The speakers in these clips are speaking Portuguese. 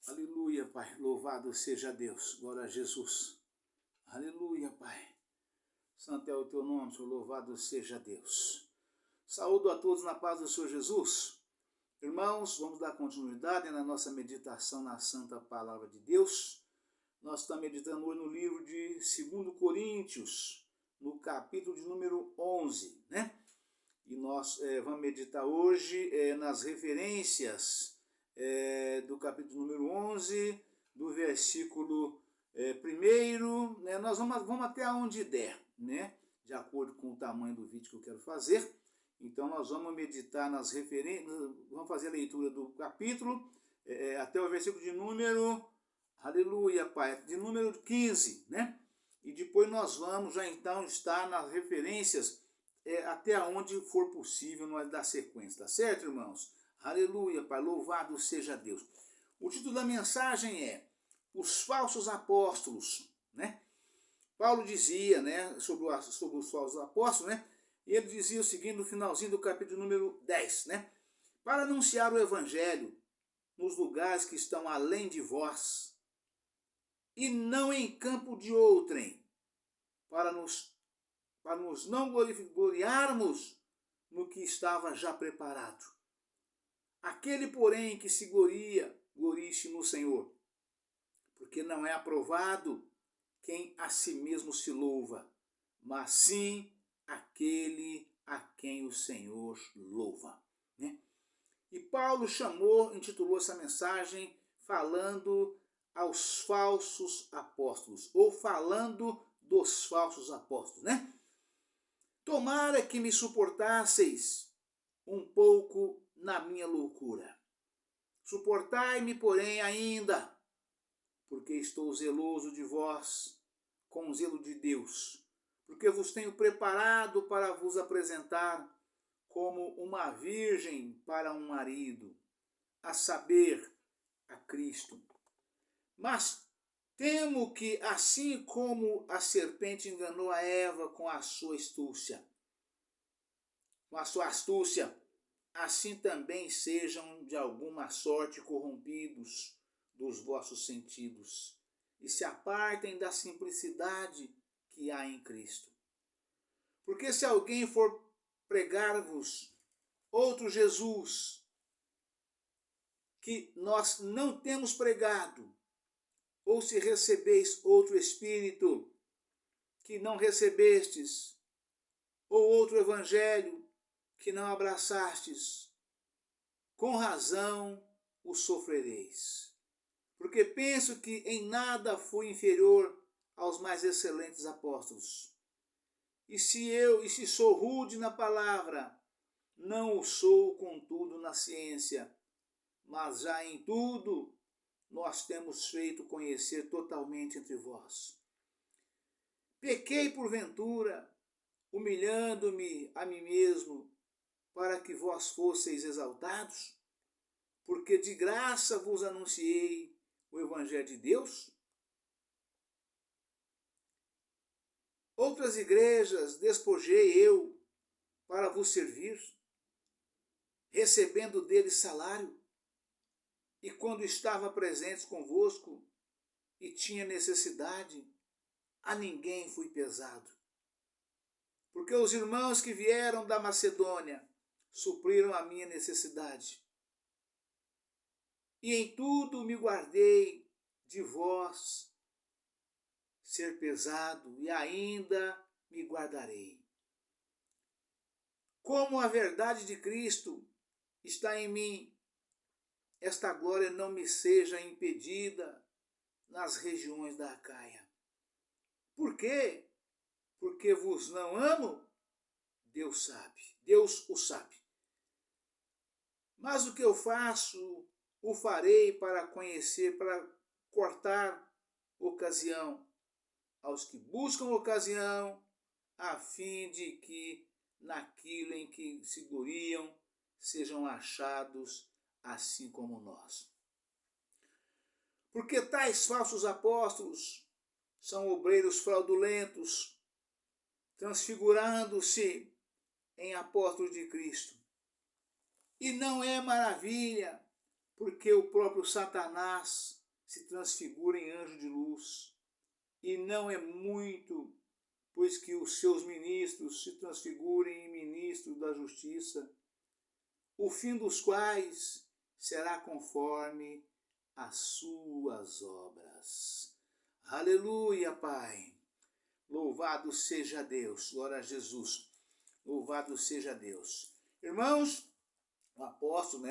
Aleluia, Pai. Louvado seja Deus. Glória a Jesus. Aleluia, Pai. Santo é o teu nome, Senhor. Louvado seja Deus. Saúdo a todos na paz do Senhor Jesus. Irmãos, vamos dar continuidade na nossa meditação na Santa Palavra de Deus. Nós estamos meditando hoje no livro de 2 Coríntios, no capítulo de número 11, né? E nós vamos meditar hoje nas referências do capítulo número 11, do versículo 1, né? Nós vamos até onde der, né? De acordo com o tamanho do vídeo que eu quero fazer. Então nós vamos meditar nas referências, vamos fazer a leitura do capítulo até o versículo de número, aleluia, Pai, de número 15, né? E depois nós vamos já então estar nas referências até onde for possível nós dar sequência, tá certo, irmãos? Aleluia, Pai, louvado seja Deus. O título da mensagem é Os Falsos Apóstolos, né? Paulo dizia, né, sobre os falsos apóstolos, né? E ele dizia o seguinte no finalzinho do capítulo número 10, né? Para anunciar o evangelho nos lugares que estão além de vós, e não em campo de outrem, para nos não gloriarmos no que estava já preparado. Aquele, porém, que se glorie-se no Senhor, porque não é aprovado quem a si mesmo se louva, mas sim aquele a quem o Senhor louva, né? E Paulo intitulou essa mensagem falando aos falsos apóstolos, ou falando dos falsos apóstolos, né? Tomara que me suportasseis um pouco na minha loucura. Suportai-me, porém, ainda, porque estou zeloso de vós, com o zelo de Deus, porque vos tenho preparado para vos apresentar como uma virgem para um marido, a saber, a Cristo. Mas temo que, assim como a serpente enganou a Eva com a sua astúcia, assim também sejam de alguma sorte corrompidos dos vossos sentidos, e se apartem da simplicidade que há em Cristo. Porque se alguém for pregar-vos outro Jesus, que nós não temos pregado, ou se recebeis outro Espírito, que não recebestes, ou outro Evangelho, que não abraçastes, com razão o sofrereis. Porque penso que em nada fui inferior aos mais excelentes apóstolos. E se sou rude na palavra, não o sou, contudo, na ciência, mas já em tudo nós temos feito conhecer totalmente entre vós. Pequei porventura, humilhando-me a mim mesmo, para que vós fosseis exaltados? Porque de graça vos anunciei o Evangelho de Deus? Outras igrejas despojei eu para vos servir, recebendo deles salário, e quando estava presente convosco e tinha necessidade, a ninguém fui pesado. Porque os irmãos que vieram da Macedônia supriram a minha necessidade. E em tudo me guardei de vós ser pesado, e ainda me guardarei. Como a verdade de Cristo está em mim, esta glória não me seja impedida nas regiões da Acaia. Por quê? Porque vos não amo? Deus sabe, Deus o sabe. Mas o que eu faço, o farei para conhecer, para cortar ocasião aos que buscam ocasião, a fim de que naquilo em que se gloriam sejam achados assim como nós. Porque tais falsos apóstolos são obreiros fraudulentos, transfigurando-se em apóstolos de Cristo. E não é maravilha, porque o próprio Satanás se transfigura em anjo de luz, e não é muito, pois que os seus ministros se transfigurem em ministros da justiça, o fim dos quais será conforme as suas obras. Aleluia, Pai. Louvado seja Deus. Glória a Jesus. Louvado seja Deus. Irmãos, o apóstolo,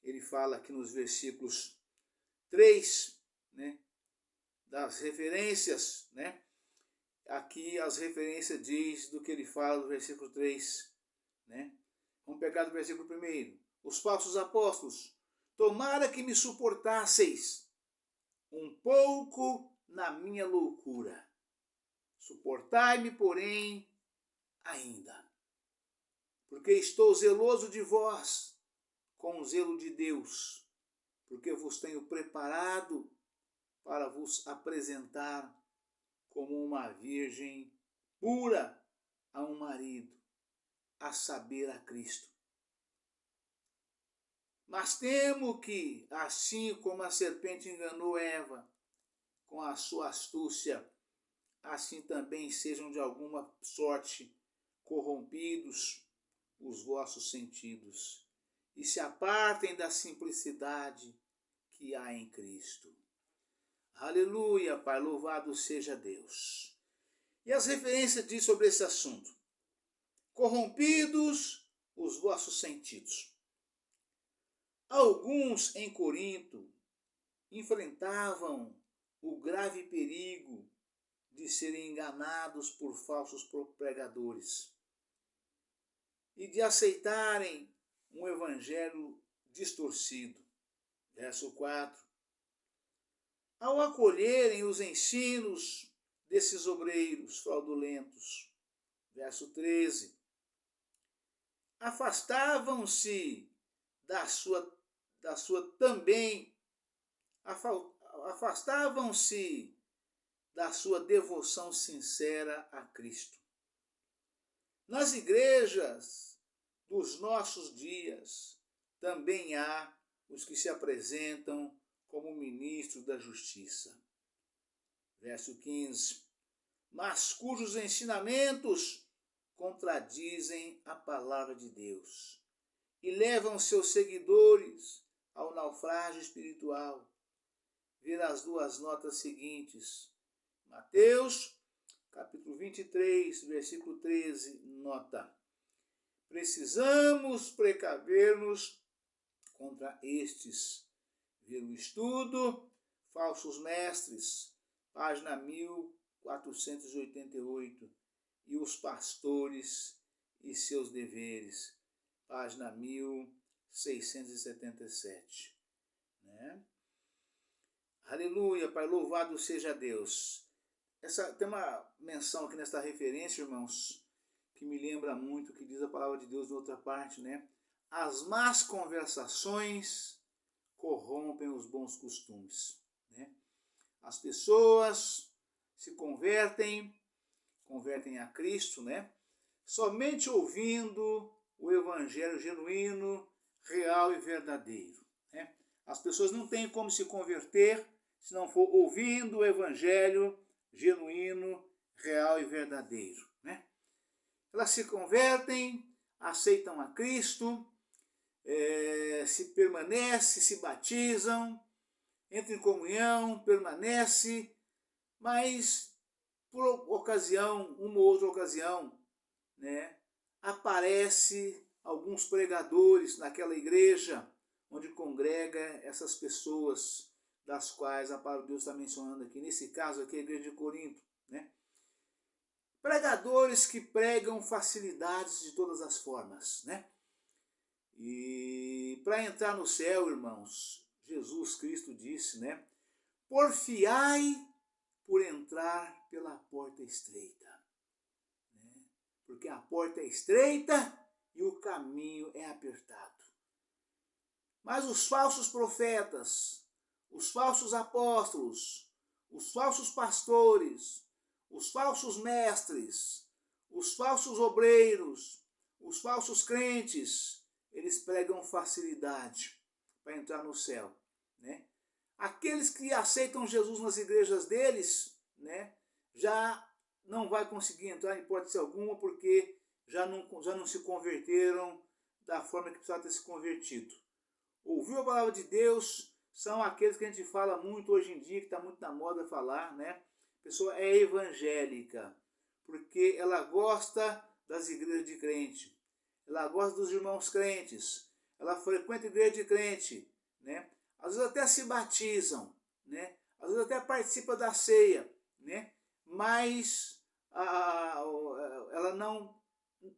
ele fala aqui nos versículos 3, das referências, Aqui as referências diz do que ele fala no versículo 3, Vamos pegar do versículo 1. Os falsos apóstolos, tomara que me suportasseis um pouco na minha loucura. Suportai-me, porém, ainda, porque estou zeloso de vós, com o zelo de Deus, porque vos tenho preparado para vos apresentar como uma virgem pura a um marido, a saber, a Cristo. Mas temo que, assim como a serpente enganou Eva com a sua astúcia, assim também sejam de alguma sorte corrompidos os vossos sentidos, e se apartem da simplicidade que há em Cristo. Aleluia, Pai, louvado seja Deus. E as referências diz sobre esse assunto: corrompidos os vossos sentidos. Alguns em Corinto enfrentavam o grave perigo de serem enganados por falsos pregadores e de aceitarem um evangelho distorcido. Verso 4. Ao acolherem os ensinos desses obreiros fraudulentos. Verso 13. Afastavam-se afastavam-se da sua devoção sincera a Cristo. Nas igrejas dos nossos dias também há os que se apresentam como ministros da justiça. Verso 15. Mas cujos ensinamentos contradizem a palavra de Deus e levam seus seguidores ao naufrágio espiritual. Ver as duas notas seguintes. Mateus, capítulo 23, versículo 13, nota: precisamos precaver-nos contra estes. Ver o estudo, falsos mestres, página 1488, e os pastores e seus deveres, página 1677. Aleluia, Pai, louvado seja Deus. Tem uma menção aqui nesta referência, irmãos, que me lembra muito, que diz a palavra de Deus na outra parte, As más conversações corrompem os bons costumes. As pessoas se convertem a Cristo, somente ouvindo o evangelho genuíno, real e verdadeiro. As pessoas não têm como se converter se não for ouvindo o evangelho genuíno, real e verdadeiro. Elas se convertem, aceitam a Cristo, se batizam, entram em comunhão, permanece, mas por uma ou outra ocasião, aparece alguns pregadores naquela igreja onde congrega essas pessoas das quais a palavra de Deus está mencionando aqui. Nesse caso aqui, a igreja de Corinto. Pregadores que pregam facilidades de todas as formas. E para entrar no céu, irmãos, Jesus Cristo disse, porfiai por entrar pela porta estreita. Porque a porta é estreita e o caminho é apertado. Mas os falsos profetas, os falsos apóstolos, os falsos pastores, os falsos mestres, os falsos obreiros, os falsos crentes, eles pregam facilidade, para entrar no céu, né? Aqueles que aceitam Jesus nas igrejas deles, né, já não vai conseguir entrar em hipótese alguma, porque já não se converteram da forma que precisava ter se convertido. Ouviu a palavra de Deus, são aqueles que a gente fala muito hoje em dia, que está muito na moda falar, né? A pessoa é evangélica, porque ela gosta das igrejas de crente, ela gosta dos irmãos crentes, ela frequenta a igreja de crente, né? Às vezes até se batizam, né? Às vezes até participa da ceia, né? Mas ela não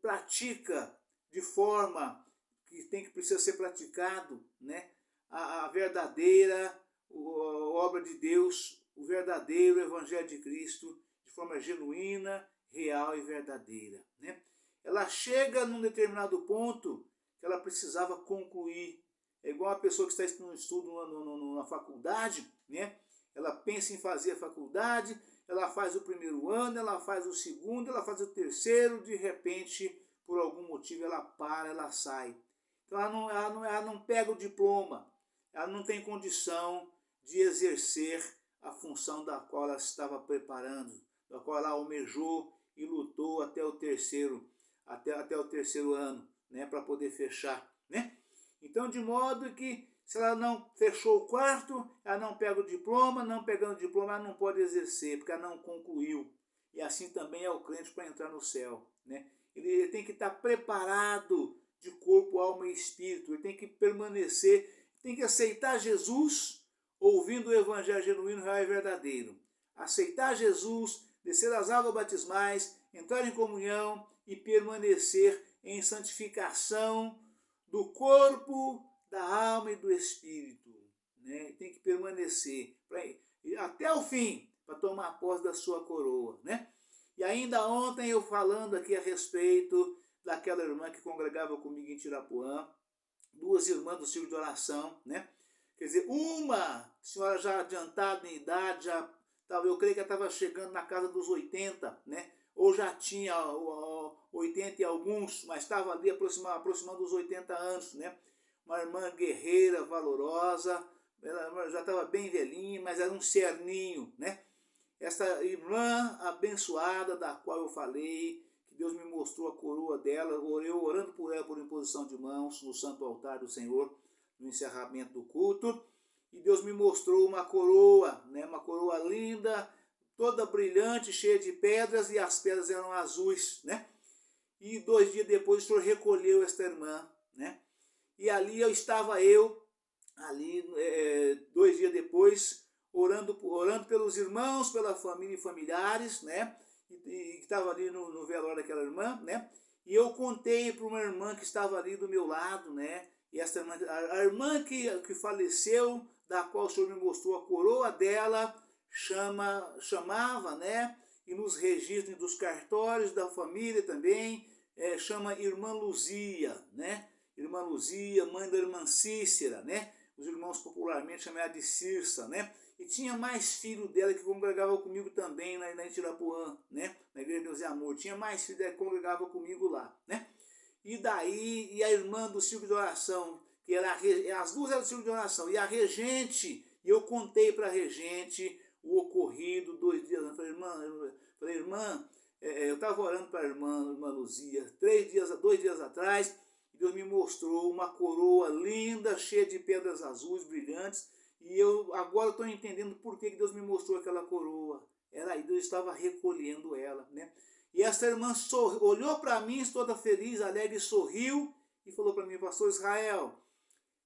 pratica de forma que precisa ser praticado, né? A verdadeira obra de Deus, o verdadeiro Evangelho de Cristo, de forma genuína, real e verdadeira, né? Ela chega num determinado ponto que ela precisava concluir. É igual a pessoa que está no estudo na faculdade, né? Ela pensa em fazer a faculdade, ela faz o primeiro ano, ela faz o segundo, ela faz o terceiro, de repente, por algum motivo, ela para, ela sai. Então ela não pega o diploma, ela não tem condição de exercer a função da qual ela estava preparando, da qual ela almejou e lutou até o terceiro ano, né, para poder fechar, né? Então, de modo que se ela não fechou o quarto, ela não pega o diploma, não pegando o diploma, ela não pode exercer, porque ela não concluiu. E assim também é o crente para entrar no céu, né? Ele tem que estar preparado de corpo, alma e espírito, ele tem que permanecer, tem que aceitar Jesus, ouvindo o evangelho genuíno, real e verdadeiro. Aceitar Jesus, descer as águas batismais, entrar em comunhão e permanecer em santificação do corpo, da alma e do espírito, né? Tem que permanecer até o fim para tomar posse da sua coroa, né? E ainda ontem eu falando aqui a respeito daquela irmã que congregava comigo em Tirapuã, duas irmãs do círculo de oração, né? Quer dizer, uma senhora já adiantada em idade, eu creio que ela estava chegando na casa dos 80, né? Ou já tinha 80 e alguns, mas estava ali aproximando os 80 anos, né? Uma irmã guerreira, valorosa, ela já estava bem velhinha, mas era um cerninho, né? Essa irmã abençoada da qual eu falei, que Deus me mostrou a coroa dela, eu orando por ela por imposição de mãos no santo altar do Senhor, no encerramento do culto, e Deus me mostrou uma coroa, né? Uma coroa linda, toda brilhante, cheia de pedras, e as pedras eram azuis, né? E 2 dias depois o Senhor recolheu esta irmã, né? E ali estava eu, ali 2 dias depois, orando pelos irmãos, pela família e familiares, né? E que estava ali no velório daquela irmã, né? E eu contei para uma irmã que estava ali do meu lado, né? E essa irmã, a irmã que faleceu, da qual o Senhor me mostrou a coroa dela, chamava, né? E nos registros dos cartórios da família também, chama Irmã Luzia, né? Irmã Luzia, mãe da irmã Cícera, né? Os irmãos popularmente chamam ela de Cirça, né? E tinha mais filho dela que congregava comigo também na Itirapuã, né? Na Igreja de Deus e Amor. Tinha mais filho dela que congregava comigo lá, né? E daí, e a irmã do círculo de oração, que era as duas eram do círculo de oração, e a regente, e eu contei para a regente o ocorrido 2 dias antes. Falei, irmã, eu estava orando para a irmã Luzia 2 dias atrás, e Deus me mostrou uma coroa linda, cheia de pedras azuis, brilhantes, e eu agora estou entendendo por que Deus me mostrou aquela coroa. Deus estava recolhendo ela, né? E essa irmã olhou para mim, toda feliz, alegre, sorriu, e falou para mim, pastor Israel,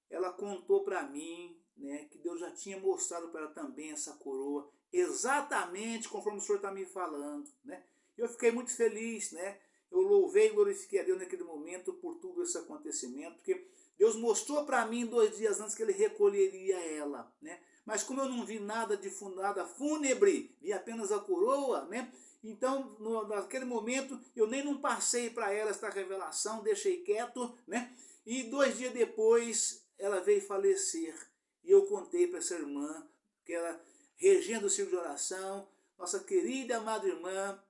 ela contou para mim, né, que Deus já tinha mostrado para ela também essa coroa, exatamente conforme o senhor está me falando, né? Eu fiquei muito feliz, né? Eu louvei e glorifiquei a Deus naquele momento por tudo esse acontecimento, porque Deus mostrou para mim 2 dias antes que ele recolheria ela, né? Mas como eu não vi nada nada fúnebre, vi apenas a coroa, né? Então, naquele momento, eu nem não passei para ela esta revelação, deixei quieto, né? E 2 dias depois, ela veio falecer. E eu contei para essa irmã, que era regendo o círculo de oração, nossa querida amada irmã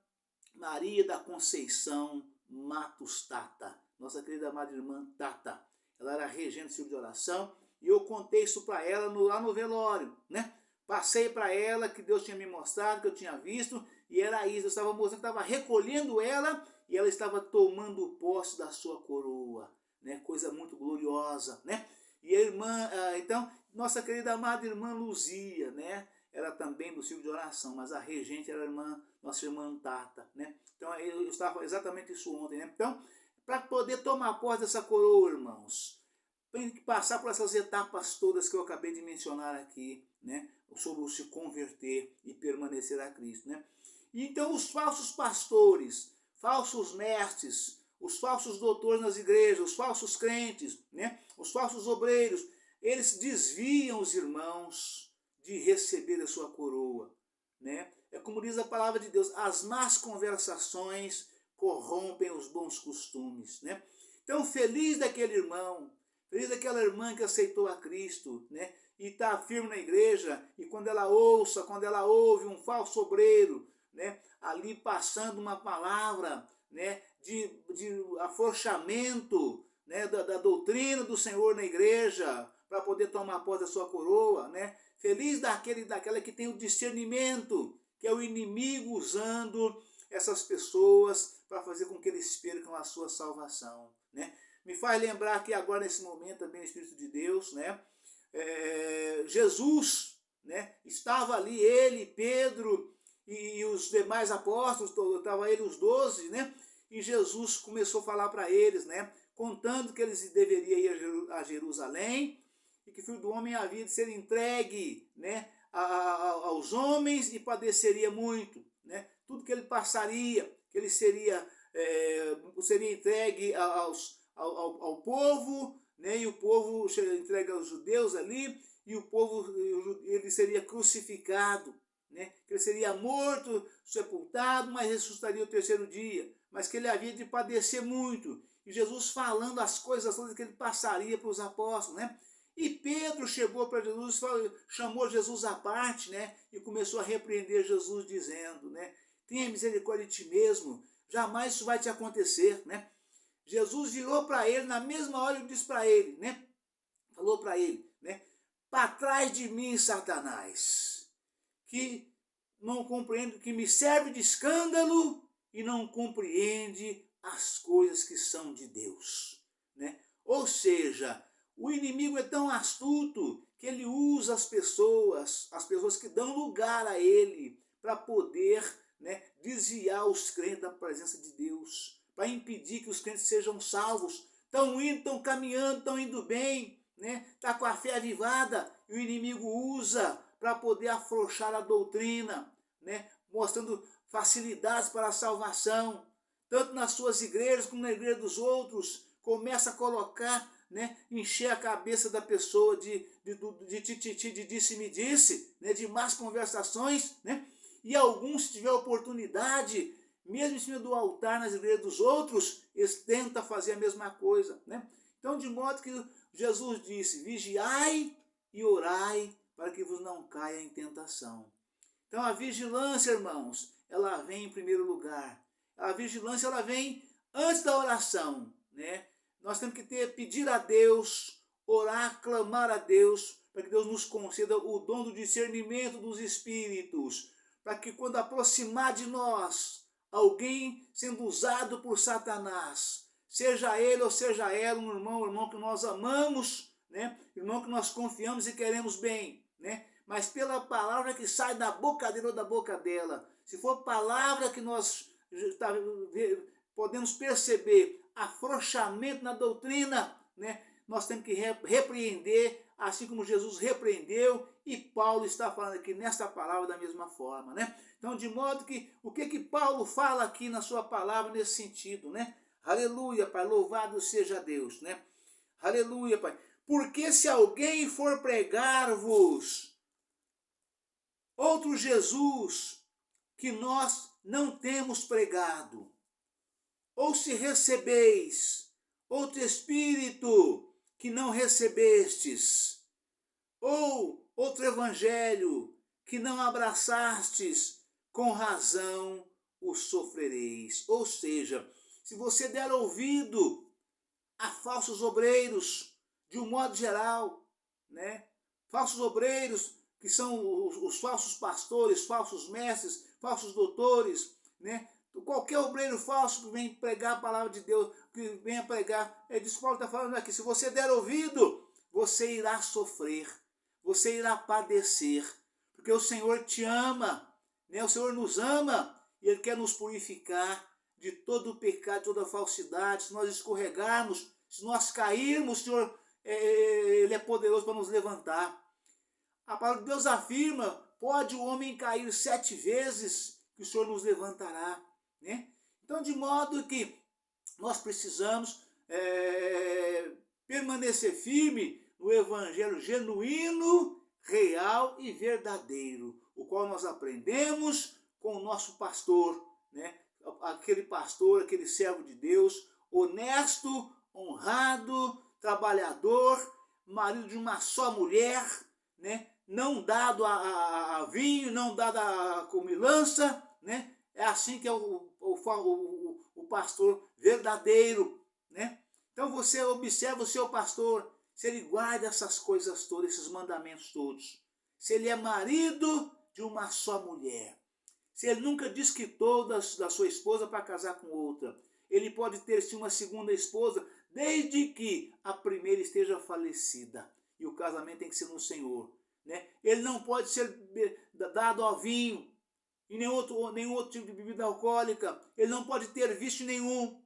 Maria da Conceição Matos Tata, nossa querida amada irmã Tata. Ela era regente do círculo de oração, E eu contei isso para ela lá no velório, né? Passei para ela que Deus tinha me mostrado, que eu tinha visto, e era isso. Eu estava mostrando, estava recolhendo ela, e ela estava tomando posse da sua coroa, né? Coisa muito gloriosa, né? E a irmã, então, nossa querida amada irmã Luzia, né? Era também do ciclo de oração, mas a regente era a irmã, nossa irmã Tata, né? Então, eu estava exatamente isso ontem, né? Então, para poder tomar posse dessa coroa, irmãos, tem que passar por essas etapas todas que eu acabei de mencionar aqui, né? Sobre o se converter e permanecer a Cristo, né? E então os falsos pastores, falsos mestres, os falsos doutores nas igrejas, os falsos crentes, né? Os falsos obreiros, eles desviam os irmãos de receber a sua coroa, né? É como diz a palavra de Deus, as más conversações corrompem os bons costumes, né? Então, feliz daquele irmão, feliz daquela irmã que aceitou a Cristo, né? E está firme na igreja, e quando ela ouve um falso obreiro, né? Ali passando uma palavra, né? De afrouxamento, né? Da doutrina do Senhor na igreja, para poder tomar posse da sua coroa, né? Feliz daquela que tem o discernimento, que é o inimigo usando essas pessoas para fazer com que eles percam a sua salvação, né? Me faz lembrar que agora nesse momento também o Espírito de Deus, né? Jesus, né? Estava ali ele, Pedro e os demais apóstolos, estava ele os 12, né? E Jesus começou a falar para eles, né? Contando que eles deveriam ir a Jerusalém e que o Filho do Homem havia de ser entregue, né? Aos homens e padeceria muito, né? Tudo que ele passaria, que ele seria entregue ao povo, né? E o povo entregue aos judeus ali, e o povo, ele seria crucificado, né? Que ele seria morto, sepultado, mas ressuscitaria o terceiro dia, mas que ele havia de padecer muito. E Jesus falando as coisas todas que ele passaria para os apóstolos, né? E Pedro chegou para Jesus, chamou Jesus à parte, né? E começou a repreender Jesus dizendo, né? Tenha misericórdia de ti mesmo, jamais isso vai te acontecer, né? Jesus virou para ele, na mesma hora ele disse para ele, né? Falou para ele, né? Para trás de mim, Satanás, que não compreende, que me serve de escândalo e não compreende as coisas que são de Deus, né? Ou seja, o inimigo é tão astuto que ele usa as pessoas que dão lugar a ele, para poder, né, desviar os crentes da presença de Deus, para impedir que os crentes sejam salvos. Estão indo, estão caminhando, estão indo bem, né? Está com a fé avivada, e o inimigo usa para poder afrouxar a doutrina, né? Mostrando facilidades para a salvação, tanto nas suas igrejas como na igreja dos outros. Começa a colocar, né, encher a cabeça da pessoa de tititi, de disse-me-disse, né, de más conversações, né? E alguns, se tiver oportunidade, mesmo em cima do altar, nas igrejas dos outros, eles tentam fazer a mesma coisa, né? Então, de modo que Jesus disse, vigiai e orai para que vos não caia em tentação. Então, a vigilância, irmãos, ela vem em primeiro lugar. A vigilância, ela vem antes da oração, né? Nós temos que pedir a Deus, orar, clamar a Deus, para que Deus nos conceda o dom do discernimento dos espíritos, para que quando aproximar de nós alguém sendo usado por Satanás, seja ele ou seja ela, um irmão que nós amamos, né? Irmão que nós confiamos e queremos bem, né? Mas pela palavra que sai da boca dele ou da boca dela, se for palavra que nós podemos perceber afrouxamento na doutrina, né? Nós temos que repreender, assim como Jesus repreendeu, e Paulo está falando aqui nesta palavra da mesma forma, né? Então, de modo que, o que Paulo fala aqui na sua palavra nesse sentido, né? Aleluia, Pai, louvado seja Deus, né? Aleluia, Pai. Porque se alguém for pregar-vos outro Jesus que nós não temos pregado, ou se recebeis outro Espírito que não recebestes, ou outro Evangelho que não abraçastes, com razão o sofrereis. Ou seja, se você der ouvido a falsos obreiros, de um modo geral, né? Falsos obreiros, que são os falsos pastores, falsos mestres, falsos doutores, né? Qualquer obreiro falso que vem pregar a palavra de Deus, que venha pregar, diz que Paulo está falando aqui, se você der ouvido, você irá sofrer, você irá padecer, porque o Senhor te ama, né? O Senhor nos ama e Ele quer nos purificar de todo o pecado, de toda a falsidade. Se nós escorregarmos, se nós cairmos, o Senhor, Ele é poderoso para nos levantar. A palavra de Deus afirma, pode o homem cair 7 vezes, que o Senhor nos levantará, né? Então, de modo que nós precisamos permanecer firme no evangelho genuíno, real e verdadeiro, o qual nós aprendemos com o nosso pastor, né? Aquele pastor, aquele servo de Deus, honesto, honrado, trabalhador, marido de uma só mulher, né? Não dado a vinho, não dado a comilança, né? É assim que é o pastor verdadeiro, né? Então você observa o seu pastor, se ele guarda essas coisas todas, esses mandamentos todos. Se ele é marido de uma só mulher. Se ele nunca desquitou da sua esposa para casar com outra. Ele pode ter sim uma segunda esposa, desde que a primeira esteja falecida. E o casamento tem que ser no Senhor, né? Ele não pode ser dado ao vinho e nenhum outro tipo de bebida alcoólica. Ele não pode ter vício nenhum,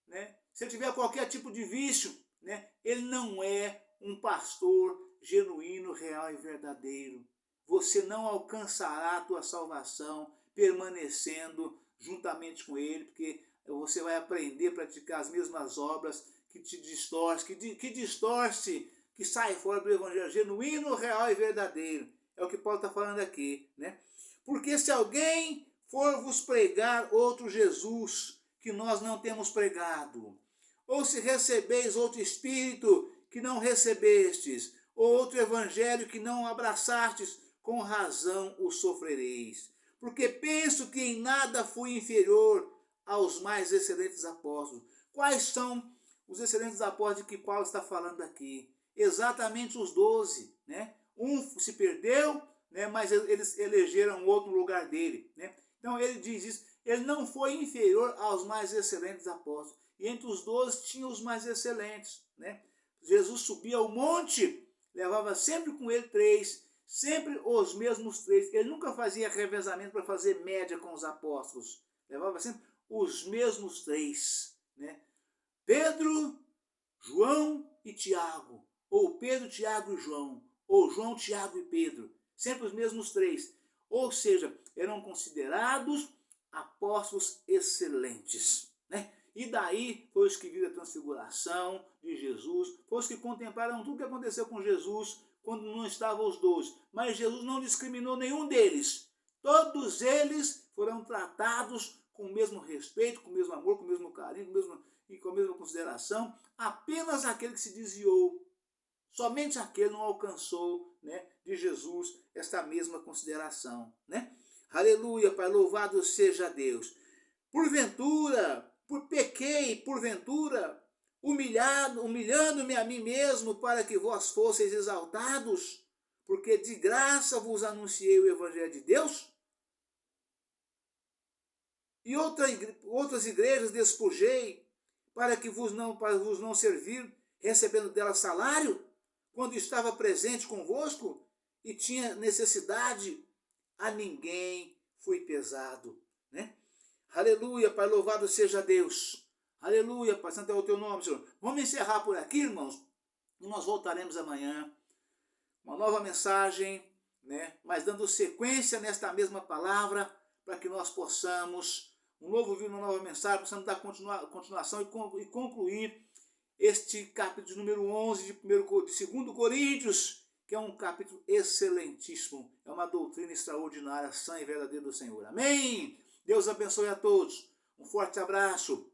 né? Se ele tiver qualquer tipo de vício, né, ele não é um pastor genuíno, real e verdadeiro. Você não alcançará a tua salvação permanecendo juntamente com ele, porque você vai aprender a praticar as mesmas obras que te distorce, que distorce, que sai fora do evangelho genuíno, real e verdadeiro. É o que Paulo está falando aqui, né? Porque se alguém for vos pregar outro Jesus que nós não temos pregado, ou se recebeis outro espírito que não recebestes, ou outro evangelho que não abraçastes, com razão o sofrereis. Porque penso que em nada fui inferior aos mais excelentes apóstolos. Quais são os excelentes apóstolos de que Paulo está falando aqui? Exatamente os 12, né? Um se perdeu, né? Mas eles elegeram outro no lugar dele, né? Então ele diz isso, ele não foi inferior aos mais excelentes apóstolos. E entre os 12 tinha os mais excelentes, né? Jesus subia ao monte, levava sempre com ele 3, sempre os mesmos 3. Ele nunca fazia revezamento para fazer média com os apóstolos. Levava sempre os mesmos 3, né? Pedro, João e Tiago. Ou Pedro, Tiago e João. Ou João, Tiago e Pedro. Sempre os mesmos 3. Ou seja, eram considerados apóstolos excelentes, né? E daí foi os que viram a transfiguração de Jesus, foi os que contemplaram tudo que aconteceu com Jesus quando não estavam os 12. Mas Jesus não discriminou nenhum deles. Todos eles foram tratados com o mesmo respeito, com o mesmo amor, com o mesmo carinho, com a mesma consideração. Apenas aquele que se desviou, somente aquele não alcançou, né, de Jesus esta mesma consideração, né? Aleluia, Pai, louvado seja Deus. Porventura, pequei, porventura, humilhando-me a mim mesmo para que vós fosseis exaltados, porque de graça vos anunciei o Evangelho de Deus? E outras igrejas despojei para vos não servir, recebendo delas salário, quando estava presente convosco e tinha necessidade, a ninguém fui pesado, né? Aleluia, Pai, louvado seja Deus. Aleluia, Pai, santo é o teu nome, Senhor. Vamos encerrar por aqui, irmãos, e nós voltaremos amanhã. Uma nova mensagem, né? Mas dando sequência nesta mesma palavra, para que nós possamos, um novo vídeo, uma nova mensagem, possamos dar continuação e concluir este capítulo número 11 de 2 Coríntios, que é um capítulo excelentíssimo. É uma doutrina extraordinária, sã e verdadeira do Senhor. Amém? Deus abençoe a todos. Um forte abraço.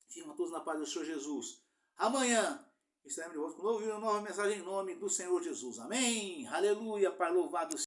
Fiquem todos na paz do Senhor Jesus. Amanhã estaremos de volta com um novo vídeo, uma nova mensagem em nome do Senhor Jesus. Amém? Aleluia, Pai, louvado